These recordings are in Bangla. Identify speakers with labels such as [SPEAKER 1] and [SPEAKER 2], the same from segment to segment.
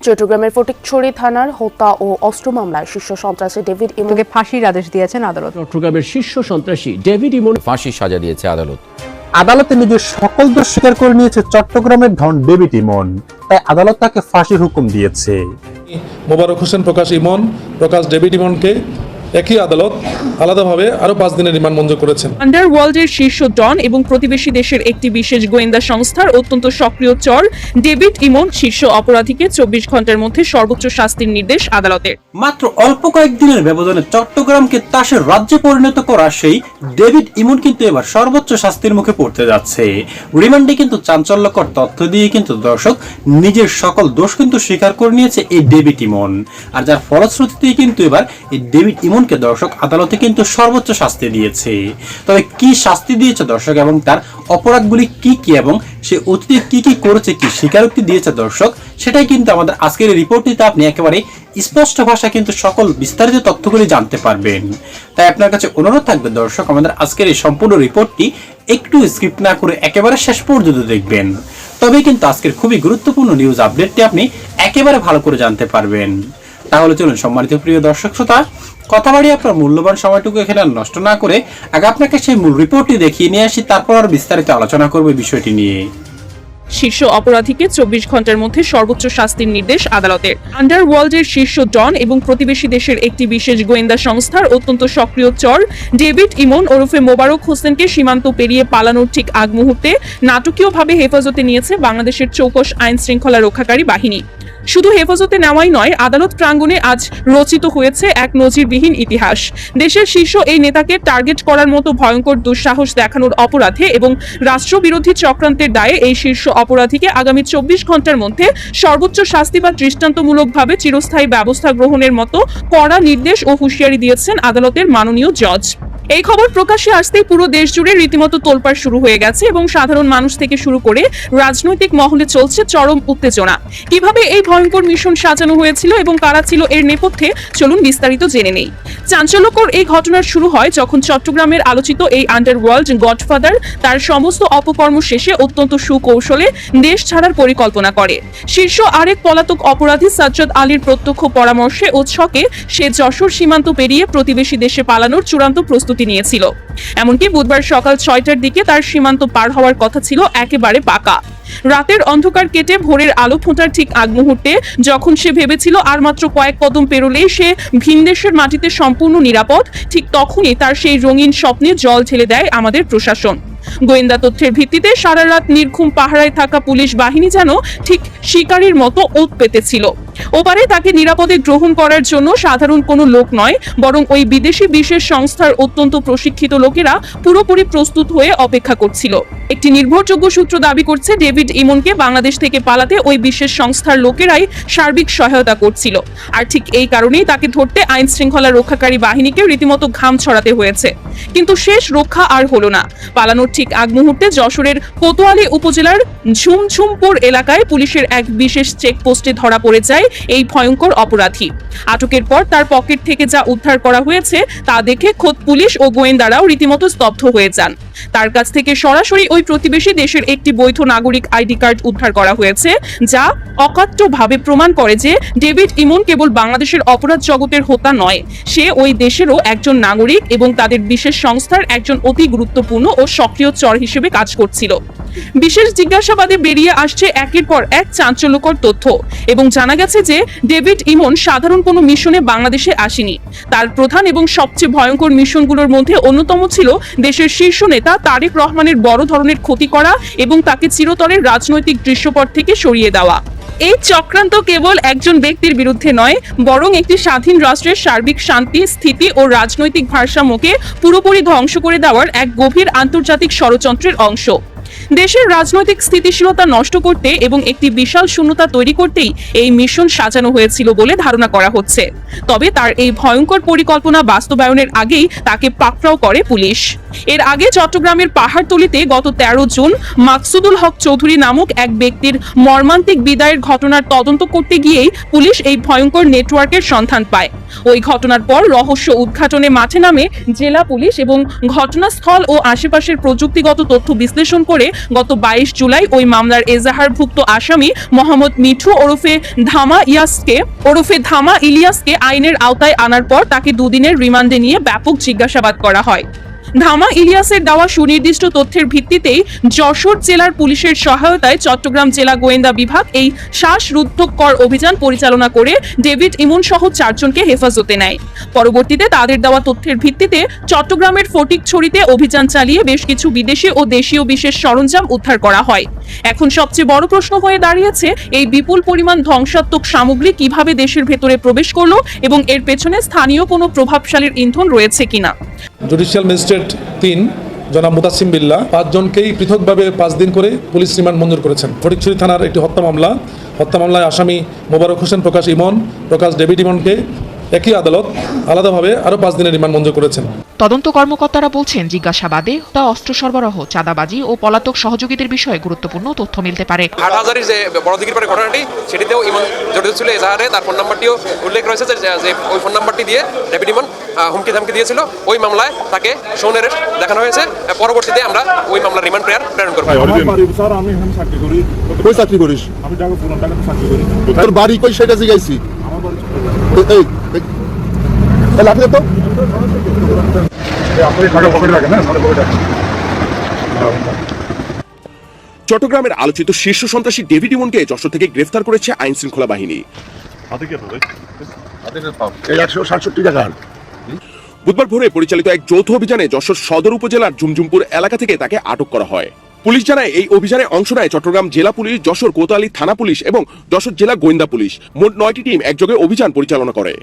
[SPEAKER 1] চট্টগ্রামের ফটিকছড়ি থানার হত্যা ও অস্ত্র মামলায় শীর্ষ সন্ত্রাসী ডেভিড ইমনকে
[SPEAKER 2] ফাঁসির আদেশ দিয়েছেন আদালত।
[SPEAKER 3] চট্টগ্রামের শীর্ষ সন্ত্রাসী ডেভিড ইমন
[SPEAKER 4] ফাঁসির সাজা দিয়েছে আদালত।
[SPEAKER 5] আদালতে নিজের সকল দোষ স্বীকার করে নিয়েছে চট্টগ্রামের ডন ডেভিড ইমন, তাই আদালত তাকে ফাঁসির হুকুম দিয়েছে।
[SPEAKER 6] মোবারক হোসেন প্রকাশ ইমন, প্রকাশ ডেভিড ইমনকে একই আদালত আলাদাভাবে আরো 5 দিনের রিমান্ড মঞ্জুর করেছেন।
[SPEAKER 7] আন্ডারওয়ার্ল্ডের শীর্ষ ডন এবং প্রতিবেশী দেশের একটি বিশেষ গোয়েন্দা সংস্থার অত্যন্ত সক্রিয় চর ডেভিড ইমন শীর্ষ অপরাধীকে 24 ঘন্টার মধ্যে সর্বোচ্চ শাস্তির নির্দেশ আদালতের।
[SPEAKER 8] মাত্র অল্প কয়েকদিনের ব্যবধানে চট্টগ্রামকে তাসের রাজ্যে পরিণত করা সেই ডেভিড ইমন কিন্তু এবার সর্বোচ্চ শাস্তির মুখে পড়তে যাচ্ছে। রিমান্ডে কিন্তু চাঞ্চল্যকর তথ্য দিয়ে কিন্তু দর্শক নিজের সকল দোষ কিন্তু স্বীকার করে নিয়েছে এই ডেভিড ইমন, আর যার ফলশ্রুতিতে কিন্তু এবার এই ডেভিড ইমনকে দর্শক আদালতে কিন্তু সর্বোচ্চ শাস্তি দিয়েছে। তবে কি শাস্তি দিয়েছে দর্শক এবং তার অপরাধগুলি কি কি এবং সে অতীতে কি কি করেছে, কি স্বীকারোক্তি দিয়েছে দর্শক, সেটাই কিন্তু আমাদের আজকের এই রিপোর্টটিতে আপনি একেবারে স্পষ্ট ভাষায় কিন্তু সকল বিস্তারিত তথ্যগুলি জানতে পারবেন। তাই আপনার কাছে অনুরোধ থাকবে দর্শক আমাদের আজকের এই সম্পূর্ণ রিপোর্টটি একটু স্কিপ না করে একেবারে শেষ পর্যন্ত দেখবেন, তবে কিন্তু আজকের খুবই গুরুত্বপূর্ণ নিউজ আপডেটটি আপনি একেবারে ভালো করে জানতে পারবেন। তাহলে চলুন সম্মানিত প্রিয় দর্শক শ্রোতা, কথা বাড়িয়ে আপনার মূল্যবান সময়টুকু এখানে নষ্ট না করে আগে আপনাকে সেই মূল রিপোর্টটি দেখিয়ে নিয়ে আসি, তারপর আর বিস্তারিত আলোচনা করব বিষয়টি নিয়ে।
[SPEAKER 7] শীর্ষ অপরাধীকে 24 ঘন্টার মধ্যে সর্বোচ্চ শাস্তির নির্দেশ আদালতের। আন্ডারওয়ার্ল্ডের শীর্ষ ডন এবং প্রতিবেশী দেশের একটি বিশেষ গোয়েন্দা সংস্থার অত্যন্ত সক্রিয় চর ডেভিড ইমন ওরফে মোবারক হোসেনকে সীমান্ত পেরিয়ে পালানোর ঠিক আগ মুহূর্তে নাটকীয়ভাবে হেফাজতে নিয়েছে বাংলাদেশের চৌকস আইন শৃঙ্খলা রক্ষাকারী বাহিনী। শুধু হেফাজতে নেওয়াই নয়, আদালত প্রাঙ্গণে আজ রচিত হয়েছে এক নজিরবিহীন ইতিহাস। দেশের শীর্ষ এই নেতাকে টার্গেট করার মতো ভয়ঙ্কর দুঃসাহস দেখানোর অপরাধে এবং রাষ্ট্রবিরোধী চক্রান্তের দায়ে এই শীর্ষ অপরাধীকে আগামী 24 ঘন্টার মধ্যে সর্বোচ্চ শাস্তি বা দৃষ্টান্তমূলকভাবে চিরস্থায়ী ব্যবস্থা গ্রহণের মতো কড়া নির্দেশ ও হুঁশিয়ারি দিয়েছেন আদালতের মাননীয় জজ। এই খবর প্রকাশ্যে আসতেই পুরো দেশ জুড়ে রীতিমতো তোলপাড় শুরু হয়ে গেছে এবং সাধারণ মানুষ থেকে শুরু করে রাজনৈতিক মহলে চলছে চরম উত্তেজনা। কিভাবে এই ভয়ঙ্কর মিশন সাজানো হয়েছিল এবং কারা ছিল এর নেপথ্যে, চলুন বিস্তারিত জেনে নেই। চাঞ্চল্যকর এই ঘটনার শুরু হয় যখন চট্টগ্রামের আলোচিত এই আন্ডারওয়ার্ল্ড গডফাদার তার সমস্ত অপকর্ম শেষে অত্যন্ত সুকৌশলে দেশ ছাড়ার পরিকল্পনা করে। শীর্ষ আরেক পলাতক অপরাধী সাজ্জাদ আলীর প্রত্যক্ষ পরামর্শে ও ছকে সে যশোর সীমান্ত পেরিয়ে প্রতিবেশী দেশে পালানোর চূড়ান্ত প্রস্তুতি নিয়েছিল। এমনকি বুধবার সকাল 6টার দিকে তার সীমান্ত পার হওয়ার কথা ছিল একেবারে পাকা। রাতের অন্ধকার কেটে ভোরের আলো ফোটার ঠিক আগ মুহূর্তে যখন সে ভেবেছিল আর মাত্র কয়েক কদম পেরোলেই সে ভিনদেশের মাটিতে সম্পূর্ণ নিরাপদ, ঠিক তখনই তার সেই রঙিন স্বপ্নে জল ঢেলে দেয় আমাদের প্রশাসন। গোয়েন্দা তথ্যের ভিত্তিতে সারা রাত নির্ঘুম পাহারায় থাকা পুলিশ বাহিনী যেন ঠিক শিকারীর মতো ওত পেতেছিল। ওপারে তাকে নিরাপদে গ্রহণ করার জন্য সাধারণ কোনো লোক নয়, বরং ওই বিদেশি বিশেষ সংস্থার অত্যন্ত প্রশিক্ষিত লোকেরা পুরোপুরি প্রস্তুত হয়ে অপেক্ষা করছিল। একটি নির্ভরযোগ্য সূত্র দাবি করছে ডেভিড ইমনকে বাংলাদেশ থেকে পালাতে ওই বিশেষ সংস্থার লোকেরাই সার্বিক সহায়তা করছিল। আর ঠিক এই কারণেই তাকে ধরতে আইন শৃঙ্খলা রক্ষাকারী বাহিনীকে রীতিমতো ঘাম ছড়াতে হয়েছে। কিন্তু শেষ রক্ষা আর হলো না। পালানোর ঠিক আগ মুহূর্তে যশোরের কোতোয়ালি উপজেলার ঝুমঝুমপুর এলাকায় পুলিশের এক বিশেষ চেকপোস্টে ধরা পড়ে যায় এই ভয়ঙ্কর অপরাধী। আটকের পর তার পকেট থেকে যা উদ্ধার করা হয়েছে তা দেখে খোদ পুলিশ ও গোয়েন্দারাও রীতিমতো স্তব্ধ হয়ে যান। তার কাছ থেকে সরাসরি ওই প্রতিবেশী দেশের একটি বৈধ নাগরিক আইডি কার্ড উদ্ধার করা হয়েছে, যা অকাট্যভাবে প্রমাণ করে যে ডেভিড ইমন কেবল বাংলাদেশের অপরাধ জগতের হোতা নয়, সে ওই দেশেরও একজন নাগরিক এবং তাদের বিশেষ সংস্থার একজন অতি গুরুত্বপূর্ণ ও সক্রিয় চর হিসেবে কাজ করছিল। বিশেষ জিজ্ঞাসাবাদে বেরিয়ে আসছে একের পর এক চাঞ্চল্যকর তথ্য এবং জানা গেছে যে ডেভিড ইমন সাধারণ কোনো মিশনে বাংলাদেশে আসেনি। তার প্রধান এবং সবচেয়ে ভয়ঙ্কর মিশনগুলোর মধ্যে অন্যতম ছিল দেশের শীর্ষ নেতা তারেক রহমানের বড় ধরনের ক্ষতি করা এবং তাকে চিরতরের রাজনৈতিক দৃশ্যপট থেকে সরিয়ে দেওয়া। এই চক্রান্ত কেবল একজন ব্যক্তির বিরুদ্ধে নয়, বরং একটি স্বাধীন রাষ্ট্রের সার্বিক শান্তি, স্থিতি ও রাজনৈতিক ভারসাম্যকে পুরোপুরি ধ্বংস করে দেওয়ার এক গভীর আন্তর্জাতিক ষড়যন্ত্রের অংশ। দেশের রাজনৈতিক স্থিতিশীলতা নষ্ট করতে এবং একটি বিশাল শূন্যতা তৈরি করতেই এই মিশন সাজানো হয়েছিল বলে ধারণা করা হচ্ছে। তবে তার এই ভয়ঙ্কর পরিকল্পনা বাস্তবায়নের আগেই তাকে পাকড়াও করে পুলিশ। এর আগে চট্টগ্রামের পাহাড়তলীতে গত 13 জুন মাকসুদুল হক চৌধুরী নামক এক ব্যক্তির মর্মান্তিক বিদায়ের ঘটনার তদন্ত করতে গিয়েই পুলিশ এই ভয়ঙ্কর নেটওয়ার্কের সন্ধান পায়। ওই ঘটনার পর রহস্য উদ্ঘাটনে মাঠে নামে জেলা পুলিশ এবং ঘটনাস্থল ও আশেপাশের প্রযুক্তিগত তথ্য বিশ্লেষণ করে গত 22 জুলাই ওই মামলার এজাহারভুক্ত আসামি মোহাম্মদ মিঠু ওরফে ধামা ইলিয়াসকে আইনের আওতায় আনার পর তাকে দুদিনের রিমান্ডে নিয়ে ব্যাপক জিজ্ঞাসাবাদ করা হয়। ধামা ইলিয়াসের দেওয়া সুনির্দিষ্ট তথ্যের ভিত্তিতেই যশোর জেলার পুলিশের সহায়তায় চট্টগ্রাম জেলা গোয়েন্দা বিভাগ এই শ্বাসরুদ্ধকর অভিযান পরিচালনা করে ডেভিড ইমন সহ 4 জনকে হেফাজতে নেয়। পরবর্তীতে তাদের দেওয়া তথ্যের ভিত্তিতে চট্টগ্রামের ফটিকছড়িতে অভিযান চালিয়ে বেশ কিছু বিদেশি ও দেশীয় বিশেষ সরঞ্জাম উদ্ধার করা হয়। এখন সবচেয়ে বড় প্রশ্ন হয়ে দাঁড়িয়েছে, এই বিপুল পরিমাণ ধ্বংসাত্মক সামগ্রী কিভাবে দেশের ভেতরে প্রবেশ করলো এবং এর পেছনে স্থানীয় কোনো প্রভাবশালীর ইন্ধন রয়েছে কিনা।
[SPEAKER 6] জুডিশিয়াল ম্যাজিস্ট্রেট 3 জনাব মুতাসিম বিল্লাহ 5 জনকেই পৃথকভাবে 5 দিন করে পুলিশ রিমান্ড মঞ্জুর করেছেন। ফটিকছড়ি থানার একটি হত্যা মামলায় আসামি মোবারক হোসেন প্রকাশ ইমন, প্রকাশ ডেভিড ইমনকে একই আদালত আলাদাভাবে আরও 5 দিনের রিমান্ড মঞ্জুর করেছেন।
[SPEAKER 2] তদন্ত কর্মকর্তারা বলছেন, জিজ্ঞাসাবাদে অস্ত্র সরবরাহ, চাঁদাবাজি ও পলাতক সহযোগীদের বিষয়ে গুরুত্বপূর্ণ তথ্য মিলতে পারে।
[SPEAKER 4] হাটহাজারীর যে বড় দিঘির পাড়ের ঘটনাটি, সেটিতেও ইমন জড়িত ছিল। এজাহারে তার ফোন নাম্বারটিও উল্লেখ রয়েছে যে ওই ফোন নাম্বারটি দিয়ে ডেভিড ইমন হুমকি ধামকি দিয়েছিল। ওই মামলায় তাকে সৌনের দেখানো হয়েছে। পরবর্তীতে আমরা ওই মামলার রিমান্ড প্রেরণ করব।
[SPEAKER 9] আমি এখানে চাকরি করি। কই চাকরি করিস? আমি ঢাকা পুরান ঢাকাতে চাকরি করি। তোর বাড়ি কই সেটা জিজ্ঞাসি? আমার বাড়ি এই লাগলে তো আপনি ঢাকা পকেটে রাখেন না, সামনে পকেটে রাখেন।
[SPEAKER 10] চট্টগ্রামের আলোচিত শীর্ষ সন্ত্রাসী ডেভিড ইমনকে যশোর থেকে গ্রেফতার করেছে আইন শৃঙ্খলা বাহিনী। বুধবার ভোরে পরিচালিত এক যৌথ অভিযানে যশোর সদর উপজেলার ঝুমঝুমপুর এলাকা থেকে তাকে আটক করা হয়। পুলিশ জানায়, এই অভিযানে অংশ নেয় চট্টগ্রাম জেলা পুলিশ, যশোর কোতোয়ালি থানা পুলিশ এবং যশোর জেলা গোয়েন্দা পুলিশ। মোট 9টি টিম একযোগে অভিযান পরিচালনা করে।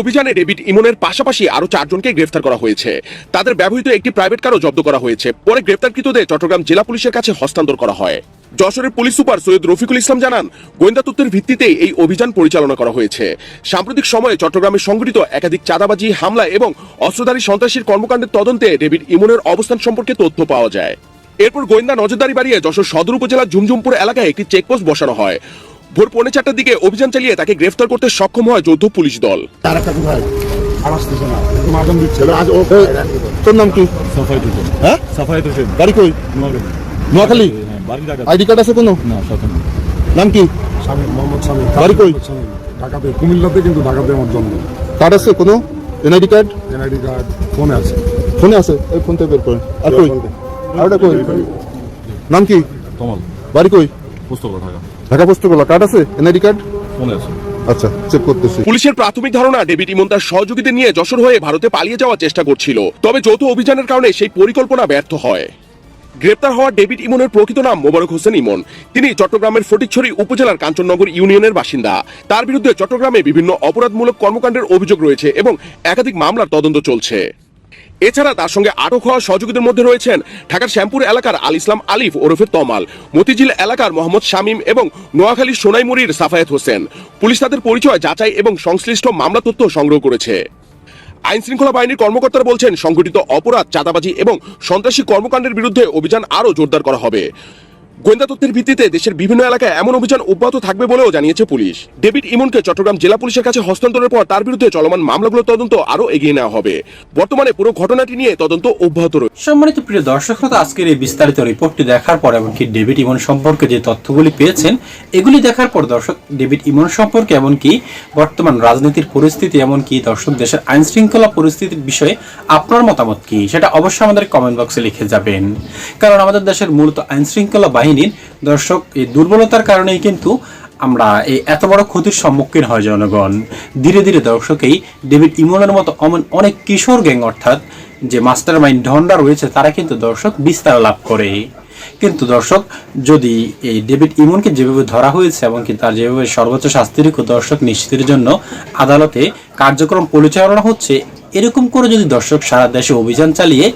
[SPEAKER 10] অভিযানে ডেভিড ইমনের পাশাপাশি আরো 4 জনকে গ্রেফতার করা হয়েছে। তাদের ব্যবহৃত একটি প্রাইভেট কারও জব্দ করা হয়েছে। পরে গ্রেফতারকৃতদের চট্টগ্রাম জেলা পুলিশের কাছে হস্তান্তর করা হয়। যশোরের পুলিশ সুপার সৈয়দ রফিকুল ইসলাম জানান, গোয়েন্দা তথ্যের ভিত্তিতেই এই অভিযান পরিচালনা করা হয়েছে। সাম্প্রতিক সময়ে চট্টগ্রামে সংঘটিত একাধিক চাঁদাবাজি, হামলা এবং অস্ত্রধারী সন্ত্রাসীর কর্মকাণ্ডের তদন্তে ডেভিড ইমনের অবস্থান সম্পর্কে তথ্য পাওয়া যায়। এরপর গোয়েন্দা নজরদারি বাড়িয়ে যশোর সদর উপজেলার ঝুমঝুমপুর এলাকায় একটি চেকপোস্ট বসানো হয়। ভোর 4:45টার দিকে অভিযান চালিয়ে তাকে গ্রেফতার করতে সক্ষম হয় যৌথ পুলিশ দল।
[SPEAKER 9] তোর নাম কি? হ্যাঁ, বাড়ি কই? নোয়াখালী। আইডি কার্ড আছে কোনো? নাম কি? বাড়ি কই? ঢাকাতে, কুমিল্লাতে, কিন্তু ঢাকাতে আমার জন্ম। কার্ড আছে কোনো? NID card? এনআইডি কার্ড ফোনে আছে। ফোনে আছে? এই ফোনটা বের করেন। আর কই? আরটা কই? নাম কি? কমল। বাড়ি কই? পোস্তগোলা, ঢাকা। ঢাকা পোস্তগোলা। কার্ড আছে? এনআইডি কার্ড ফোনে আছে। আচ্ছা, চেক করতেছি।
[SPEAKER 10] পুলিশের প্রাথমিক ধারণা, ডেভিড ইমন তার সহযোগীদের নিয়ে যশোর হয়ে ভারতে পালিয়ে যাওয়ার চেষ্টা করছিল। তবে যৌথ অভিযানের কারণে সেই পরিকল্পনা ব্যর্থ হয়। গ্রেপ্তার হওয়া ডেভিড ইমনের প্রকৃত নাম মোবারক হোসেন ইমন। তিনি চট্টগ্রামের ফটিকছড়ি উপজেলার কাঞ্চননগর ইউনিয়নের বাসিন্দা। তার বিরুদ্ধে চট্টগ্রামে বিভিন্ন অপরাধমূলক কর্মকাণ্ডের অভিযোগ রয়েছে এবং একাধিক মামলার তদন্ত চলছে। এছাড়া তার সঙ্গে আটক হওয়া সহযোগীদের মধ্যে রয়েছেন ঢাকার শ্যামপুর এলাকার আল ইসলাম আলিফ ওরফে তমাল, মতিঝিল এলাকার মোহাম্মদ শামীম এবং নোয়াখালীর সোনাইমুড়ির সাফায়েত হোসেন। পুলিশ তাদের পরিচয় যাচাই এবং সংশ্লিষ্ট মামলা তথ্য সংগ্রহ করেছে। আইন শৃঙ্খলা বাহিনীর কর্মকর্তারা বলছেন, সংগঠিত অপরাধ, চাঁদাবাজি এবং সন্ত্রাসী কর্মকাণ্ডের বিরুদ্ধে অভিযান আরও জোরদার করা হবে। গোয়েন্দা তথ্যের ভিত্তিতে দেশের বিভিন্ন এলাকায় এমন অভিযান অব্যাহত থাকবে বলেও জানিয়েছে পুলিশ। ডেভিড ইমনকে চট্টগ্রাম জেলা পুলিশের কাছে হস্তান্তরের পর তার বিরুদ্ধে চলমান মামলাগুলোর তদন্ত আরও এগিয়ে নেওয়া হবে। বর্তমানে পুরো ঘটনাটি নিয়ে তদন্ত অব্যাহত রয়েছে।
[SPEAKER 8] সম্মানিত প্রিয় দর্শক, আজকের এই বিস্তারিত রিপোর্টটি দেখার পর এমনকি ডেভিড ইমন সম্পর্কে যে তথ্যগুলি পেয়েছেন, এগুলি দেখার পর দর্শক ডেভিড ইমন সম্পর্কে এমনকি বর্তমান রাজনীতির পরিস্থিতি, এমনকি দর্শক দেশের আইন শৃঙ্খলা পরিস্থিতির বিষয়ে আপনার মতামত কি, সেটা অবশ্যই আমাদের কমেন্ট বক্সে লিখে যাবেন। কারণ আমাদের দেশের মূলত আইন শৃঙ্খলা বাহিনীর দর্শক এই দুর্বলতার কারণেই কিন্তু আমরা এই এত বড় ক্ষতির সম্মুখীন হয় জনগণ। ধীরে ধীরে দর্শক এই ডেভিড ইমনের মতো অনেক কিশোর গ্যাং, অর্থাৎ যে মাস্টার মাইন্ড ঢন্ডা রয়েছে, তারা কিন্তু দর্শক বিস্তার লাভ করে। কিন্তু দর্শক, যদি এই ডেভিড ইমনকে যেভাবে ধরা হয়েছে এবং কি তার যেভাবে সর্বোচ্চ শাস্তির দর্শক নিশ্চিতের জন্য আদালতে কার্যক্রম পরিচালনা হচ্ছে, এরকম করে যদি দর্শক সারা দেশে অভিযান চালিয়ে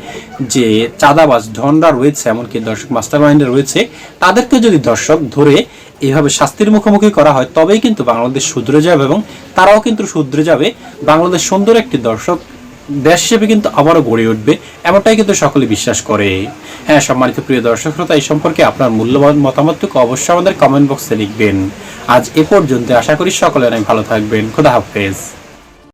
[SPEAKER 8] যে চাঁদাবাজ ঢন্ডা রয়েছে, এমনকি দর্শক মাস্টার মাইন্ডে রয়েছে, তাদেরকে যদি দর্শক ধরে এভাবে শাস্তির মুখোমুখি করা হয়, তবেই কিন্তু বাংলাদেশ শুধরে যাবে এবং তারাও কিন্তু শুধরে যাবে। বাংলাদেশ সুন্দর একটি দর্শক দেশ হিসেবে কিন্তু আবারও গড়ে উঠবে, এমনটাই কিন্তু সকলে বিশ্বাস করে। হ্যাঁ, সম্মানিত প্রিয় দর্শক শ্রোতা, এই সম্পর্কে আপনার মূল্যবান মতামতটুকু অবশ্যই আমাদের কমেন্ট বক্সে লিখবেন। আজ এ পর্যন্ত, আশা করি সকলে অনেক ভালো থাকবেন। খোদা হাফেজ।